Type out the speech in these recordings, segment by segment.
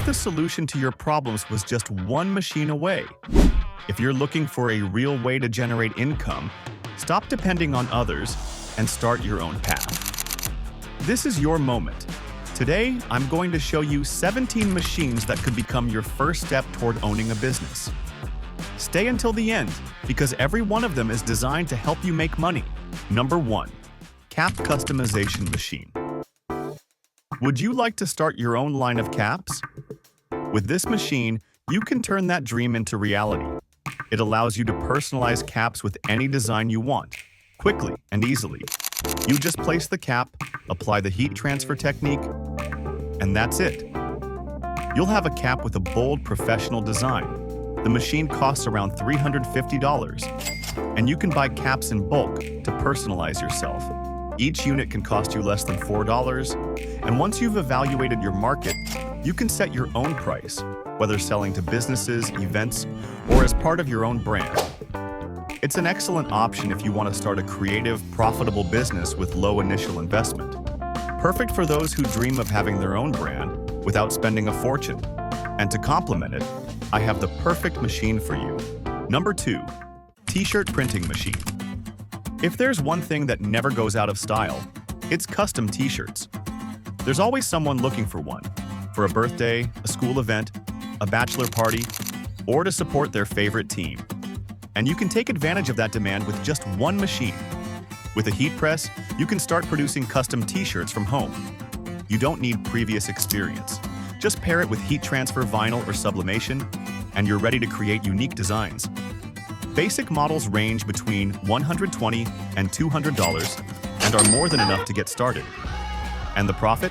the solution to your problems was just one machine away? If you're looking for a real way to generate income, stop depending on others and start your own path. This is your moment. Today, I'm going to show you 17 machines that could become your first step toward owning a business. Stay until the end, because every one of them is designed to help you make money. Number 1. Cap Customization Machine. Would you like to start your own line of caps? With this machine, you can turn that dream into reality. It allows you to personalize caps with any design you want, quickly and easily. You just place the cap, apply the heat transfer technique, and that's it. You'll have a cap with a bold, professional design. The machine costs around $350, and you can buy caps in bulk to personalize yourself. Each unit can cost you less than $4, and once you've evaluated your market, you can set your own price, whether selling to businesses, events, or as part of your own brand. It's an excellent option if you want to start a creative, profitable business with low initial investment. Perfect for those who dream of having their own brand without spending a fortune. And to complement it, I have the perfect machine for you. Number 2. T-shirt printing machine. If there's one thing that never goes out of style, it's custom t-shirts. There's always someone looking for one, for a birthday, a school event, a bachelor party, or to support their favorite team. And you can take advantage of that demand with just one machine. With a heat press, you can start producing custom t-shirts from home. You don't need previous experience. Just pair it with heat transfer vinyl or sublimation, and you're ready to create unique designs. Basic models range between $120 and $200 and are more than enough to get started. And the profit?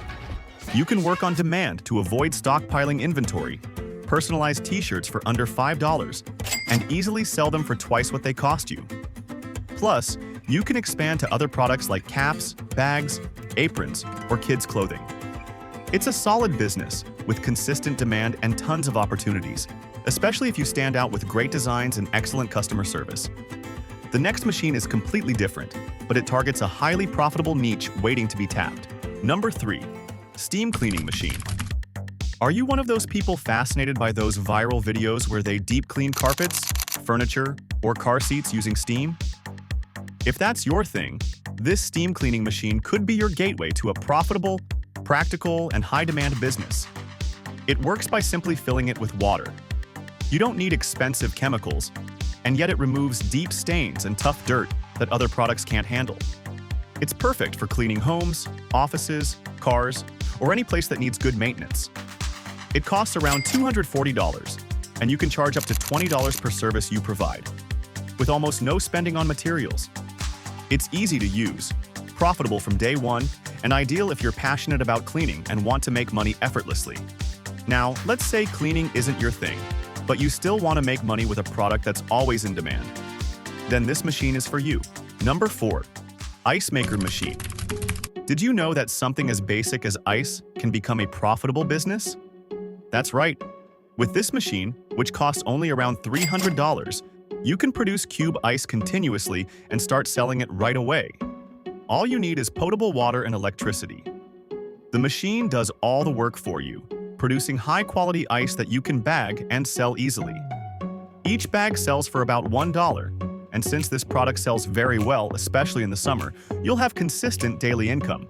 You can work on demand to avoid stockpiling inventory, personalize t-shirts for under $5, and easily sell them for twice what they cost you. Plus, you can expand to other products like caps, bags, aprons, or kids' clothing. It's a solid business with consistent demand and tons of opportunities, especially if you stand out with great designs and excellent customer service. The next machine is completely different, but it targets a highly profitable niche waiting to be tapped. Number 3. Steam cleaning machine. Are you one of those people fascinated by those viral videos where they deep clean carpets, furniture, or car seats using steam? If that's your thing, this steam cleaning machine could be your gateway to a profitable, practical, and high-demand business. It works by simply filling it with water. You don't need expensive chemicals, and yet it removes deep stains and tough dirt that other products can't handle. It's perfect for cleaning homes, offices, cars, or any place that needs good maintenance. It costs around $240, and you can charge up to $20 per service you provide, with almost no spending on materials. It's easy to use, profitable from day one, and ideal if you're passionate about cleaning and want to make money effortlessly. Now, let's say cleaning isn't your thing, but you still want to make money with a product that's always in demand. Then this machine is for you. Number 4. Ice maker machine. Did you know that something as basic as ice can become a profitable business? That's right. With this machine, which costs only around $300, you can produce cube ice continuously and start selling it right away. All you need is potable water and electricity. The machine does all the work for you, producing high-quality ice that you can bag and sell easily. Each bag sells for about $1, and since this product sells very well, especially in the summer, you'll have consistent daily income.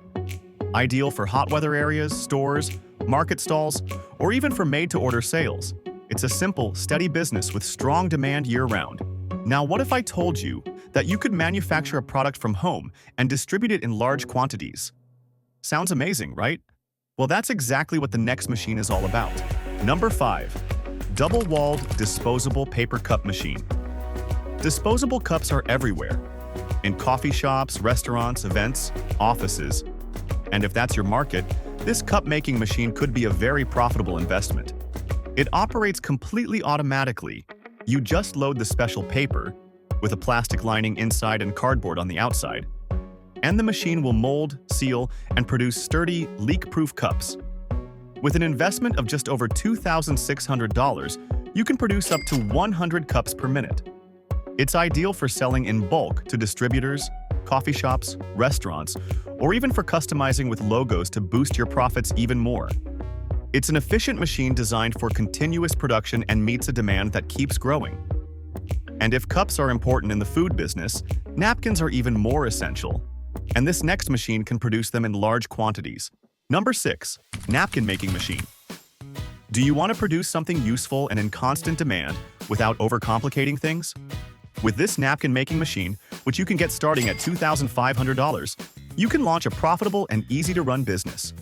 Ideal for hot weather areas, stores, market stalls, or even for made-to-order sales. It's a simple, steady business with strong demand year-round. Now, what if I told you that you could manufacture a product from home and distribute it in large quantities? Sounds amazing, right? Well, that's exactly what the next machine is all about. Number 5. Double-walled disposable paper cup machine. Disposable cups are everywhere, in coffee shops, restaurants, events, offices. And if that's your market, this cup-making machine could be a very profitable investment. It operates completely automatically. You just load the special paper, with a plastic lining inside and cardboard on the outside, and the machine will mold, seal, and produce sturdy, leak-proof cups. With an investment of just over $2,600, you can produce up to 100 cups per minute. It's ideal for selling in bulk to distributors, coffee shops, restaurants, or even for customizing with logos to boost your profits even more. It's an efficient machine designed for continuous production and meets a demand that keeps growing. And if cups are important in the food business, napkins are even more essential. And this next machine can produce them in large quantities. Number 6. Napkin making machine. Do you want to produce something useful and in constant demand without overcomplicating things? With this napkin making machine, which you can get starting at $2,500, you can launch a profitable and easy-to-run business.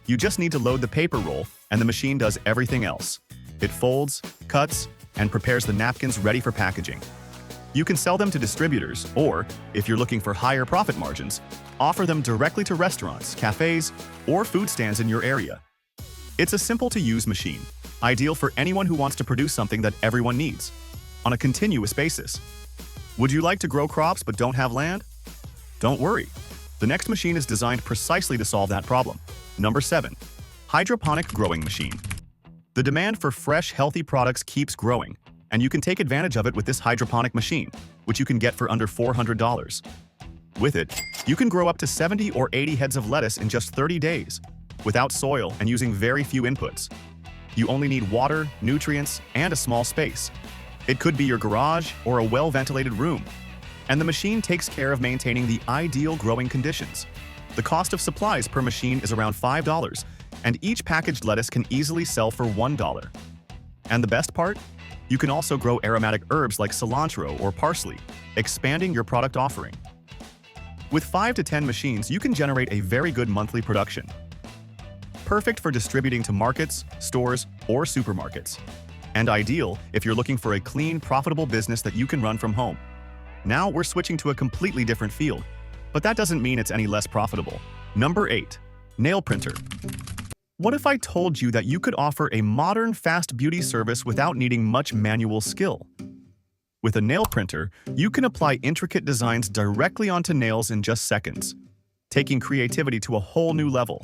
You just need to load the paper roll, and the machine does everything else. It folds, cuts, and prepares the napkins ready for packaging. You can sell them to distributors, or, if you're looking for higher profit margins, offer them directly to restaurants, cafes, or food stands in your area. It's a simple-to-use machine, ideal for anyone who wants to produce something that everyone needs, on a continuous basis. Would you like to grow crops but don't have land? Don't worry. The next machine is designed precisely to solve that problem. Number 7. Hydroponic growing machine. The demand for fresh, healthy products keeps growing, and you can take advantage of it with this hydroponic machine, which you can get for under $400. With it, you can grow up to 70 or 80 heads of lettuce in just 30 days, without soil and using very few inputs. You only need water, nutrients, and a small space. It could be your garage or a well-ventilated room, and the machine takes care of maintaining the ideal growing conditions. The cost of supplies per machine is around $5, and each packaged lettuce can easily sell for $1. And the best part? You can also grow aromatic herbs like cilantro or parsley, expanding your product offering. With 5 to 10 machines, you can generate a very good monthly production. Perfect for distributing to markets, stores, or supermarkets. And ideal if you're looking for a clean, profitable business that you can run from home. Now we're switching to a completely different field, but that doesn't mean it's any less profitable. Number 8. Nail printer. What if I told you that you could offer a modern, fast beauty service without needing much manual skill? With a nail printer, you can apply intricate designs directly onto nails in just seconds, taking creativity to a whole new level.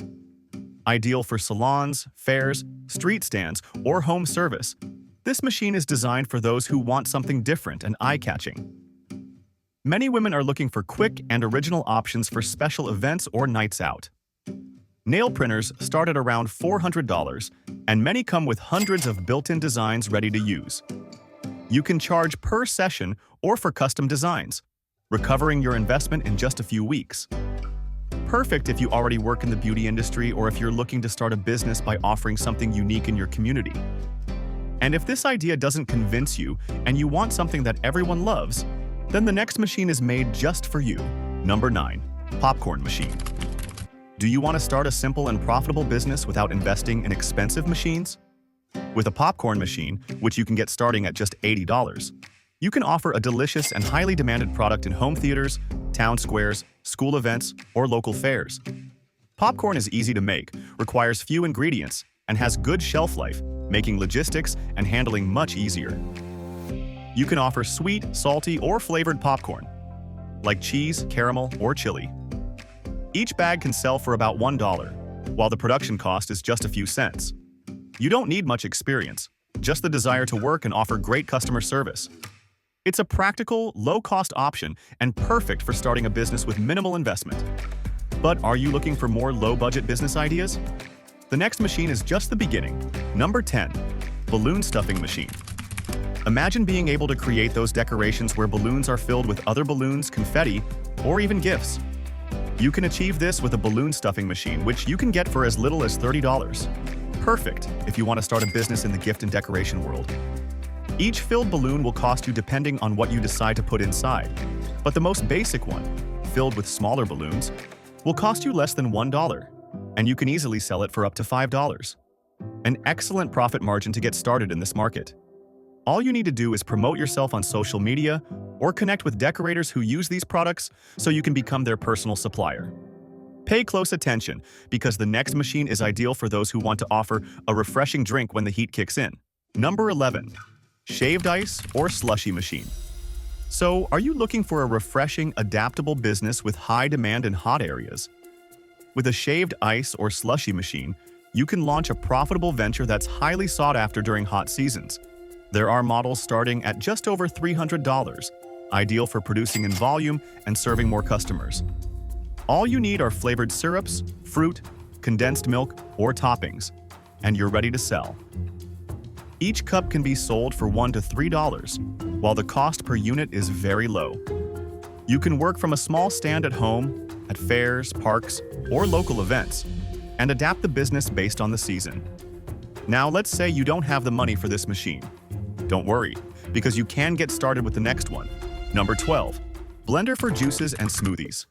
Ideal for salons, fairs, street stands, or home service, this machine is designed for those who want something different and eye-catching. Many women are looking for quick and original options for special events or nights out. Nail printers start at around $400, and many come with hundreds of built-in designs ready to use. You can charge per session or for custom designs, recovering your investment in just a few weeks. Perfect if you already work in the beauty industry or if you're looking to start a business by offering something unique in your community. And if this idea doesn't convince you and you want something that everyone loves, then the next machine is made just for you. Number 9. Popcorn machine. Do you want to start a simple and profitable business without investing in expensive machines? With a popcorn machine, which you can get starting at just $80, you can offer a delicious and highly demanded product in home theaters, town squares, school events, or local fairs. Popcorn is easy to make, requires few ingredients, and has good shelf life, making logistics and handling much easier. You can offer sweet, salty, or flavored popcorn, like cheese, caramel, or chili. Each bag can sell for about $1, while the production cost is just a few cents. You don't need much experience, just the desire to work and offer great customer service. It's a practical, low-cost option and perfect for starting a business with minimal investment. But are you looking for more low-budget business ideas? The next machine is just the beginning. Number 10. Balloon stuffing machine. Imagine being able to create those decorations where balloons are filled with other balloons, confetti, or even gifts. You can achieve this with a balloon stuffing machine, which you can get for as little as $30. Perfect if you want to start a business in the gift and decoration world. Each filled balloon will cost you depending on what you decide to put inside, but the most basic one, filled with smaller balloons, will cost you less than $1, and you can easily sell it for up to $5. An excellent profit margin to get started in this market. All you need to do is promote yourself on social media or connect with decorators who use these products so you can become their personal supplier. Pay close attention because the next machine is ideal for those who want to offer a refreshing drink when the heat kicks in. Number 11. Shaved ice or slushy machine. So, are you looking for a refreshing, adaptable business with high demand in hot areas? With a shaved ice or slushy machine, you can launch a profitable venture that's highly sought after during hot seasons. There are models starting at just over $300, ideal for producing in volume and serving more customers. All you need are flavored syrups, fruit, condensed milk, or toppings. and you're ready to sell. Each cup can be sold for $1 to $3, while the cost per unit is very low. You can work from a small stand at home, at fairs, parks, or local events, and adapt the business based on the season. Now, let's say you don't have the money for this machine. Don't worry, because you can get started with the next one. Number 12. Blender for juices and smoothies.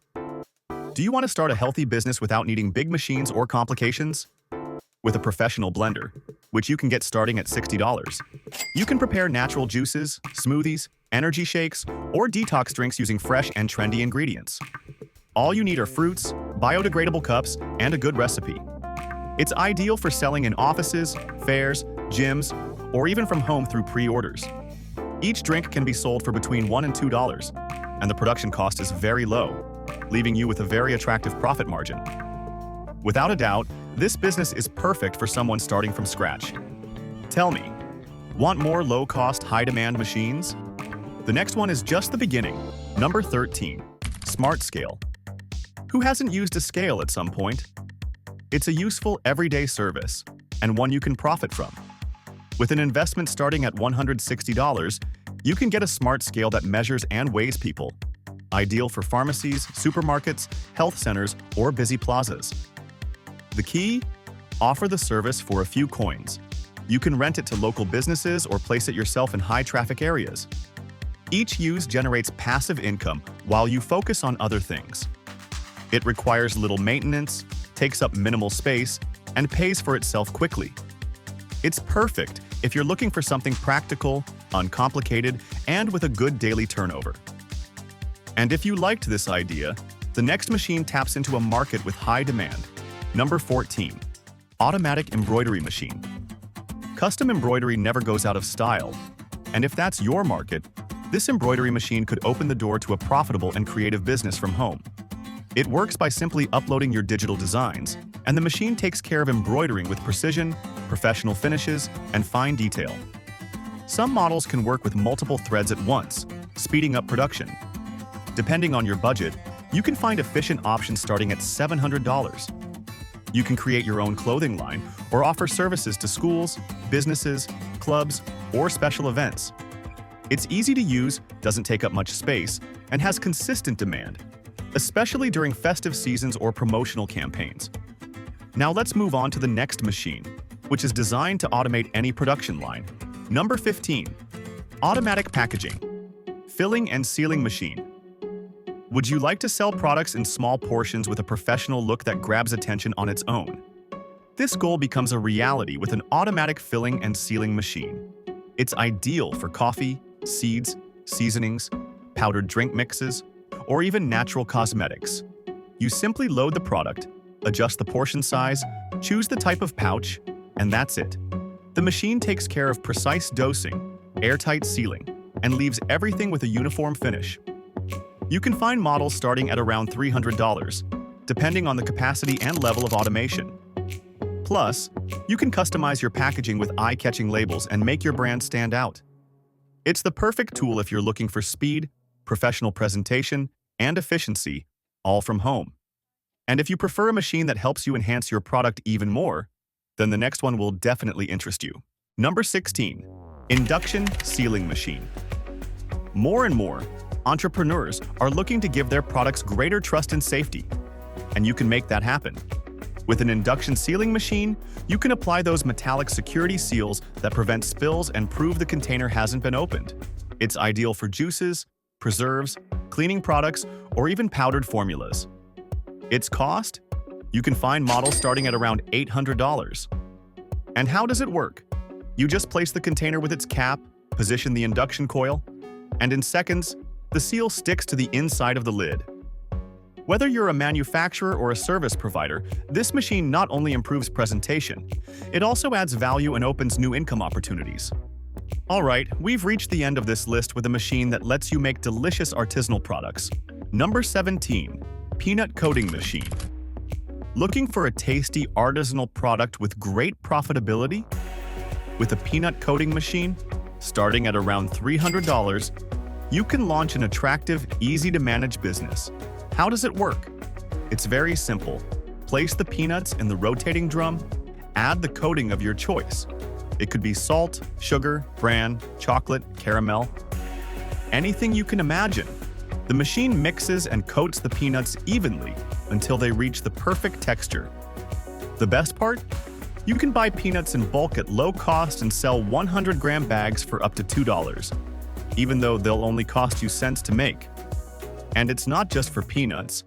Do you want to start a healthy business without needing big machines or complications? With a professional blender, which you can get starting at $60, you can prepare natural juices, smoothies, energy shakes, or detox drinks using fresh and trendy ingredients. All you need are fruits, biodegradable cups, and a good recipe. It's ideal for selling in offices, fairs, gyms, or even from home through pre-orders. Each drink can be sold for between $1 and $2, and the production cost is very low, leaving you with a very attractive profit margin. Without a doubt, this business is perfect for someone starting from scratch. Tell me, want more low-cost, high-demand machines? The next one is just the beginning. Number 13. Smart Scale. Who hasn't used a scale at some point? It's a useful everyday service, and one you can profit from. With an investment starting at $160, you can get a smart scale that measures and weighs people. Ideal for pharmacies, supermarkets, health centers, or busy plazas. The key? Offer the service for a few coins. You can rent it to local businesses or place it yourself in high-traffic areas. Each use generates passive income while you focus on other things. It requires little maintenance, takes up minimal space, and pays for itself quickly. It's perfect if you're looking for something practical, uncomplicated, and with a good daily turnover. And if you liked this idea, the next machine taps into a market with high demand. Number 14. Automatic embroidery machine. Custom embroidery never goes out of style, and if that's your market, this embroidery machine could open the door to a profitable and creative business from home. It works by simply uploading your digital designs, and the machine takes care of embroidering with precision, professional finishes, and fine detail. Some models can work with multiple threads at once, speeding up production. Depending on your budget, you can find efficient options starting at $700. You can create your own clothing line or offer services to schools, businesses, clubs, or special events. It's easy to use, doesn't take up much space, and has consistent demand, especially during festive seasons or promotional campaigns. Now let's move on to the next machine, which is designed to automate any production line. Number 15. Automatic packaging. Filling and sealing machine. Would you like to sell products in small portions with a professional look that grabs attention on its own? This goal becomes a reality with an automatic filling and sealing machine. It's ideal for coffee, seeds, seasonings, powdered drink mixes, or even natural cosmetics. You simply load the product, adjust the portion size, choose the type of pouch, and that's it. The machine takes care of precise dosing, airtight sealing, and leaves everything with a uniform finish. You can find models starting at around $300, depending on the capacity and level of automation. Plus, you can customize your packaging with eye-catching labels and make your brand stand out. It's the perfect tool if you're looking for speed, professional presentation, and efficiency, all from home. And if you prefer a machine that helps you enhance your product even more, then the next one will definitely interest you. Number 16. Induction sealing machine. More and more, entrepreneurs are looking to give their products greater trust and safety, and you can make that happen. With an induction sealing machine, you can apply those metallic security seals that prevent spills and prove the container hasn't been opened. It's ideal for juices, preserves, cleaning products, or even powdered formulas. Its cost? You can find models starting at around $800. And how does it work? You just place the container with its cap, position the induction coil, and in seconds, the seal sticks to the inside of the lid. Whether you're a manufacturer or a service provider, this machine not only improves presentation, it also adds value and opens new income opportunities. Alright, we've reached the end of this list with a machine that lets you make delicious artisanal products. Number 17. Peanut Coating Machine. Looking for a tasty artisanal product with great profitability? With a peanut coating machine, starting at around $300, you can launch an attractive, easy-to-manage business. How does it work? It's very simple. Place the peanuts in the rotating drum, Add the coating of your choice. It could be salt, sugar, bran, chocolate, caramel, anything you can imagine. The machine mixes and coats the peanuts evenly until they reach the perfect texture. The best part? You can buy peanuts in bulk at low cost and sell 100-gram bags for up to $2, even though they'll only cost you cents to make. And it's not just for peanuts.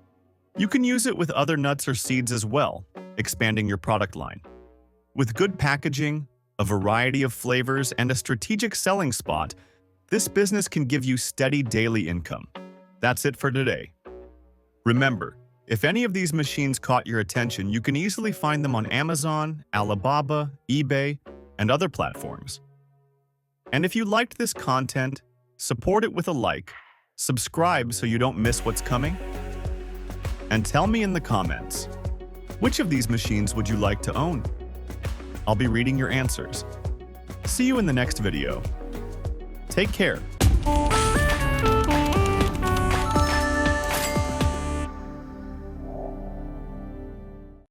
You can use it with other nuts or seeds as well, expanding your product line. With good packaging, a variety of flavors, and a strategic selling spot, this business can give you steady daily income. That's it for today. Remember, if any of these machines caught your attention, you can easily find them on Amazon, Alibaba, eBay, and other platforms. And if you liked this content, support it with a like, subscribe so you don't miss what's coming, and tell me in the comments, which of these machines would you like to own? I'll be reading your answers. See you in the next video. Take care.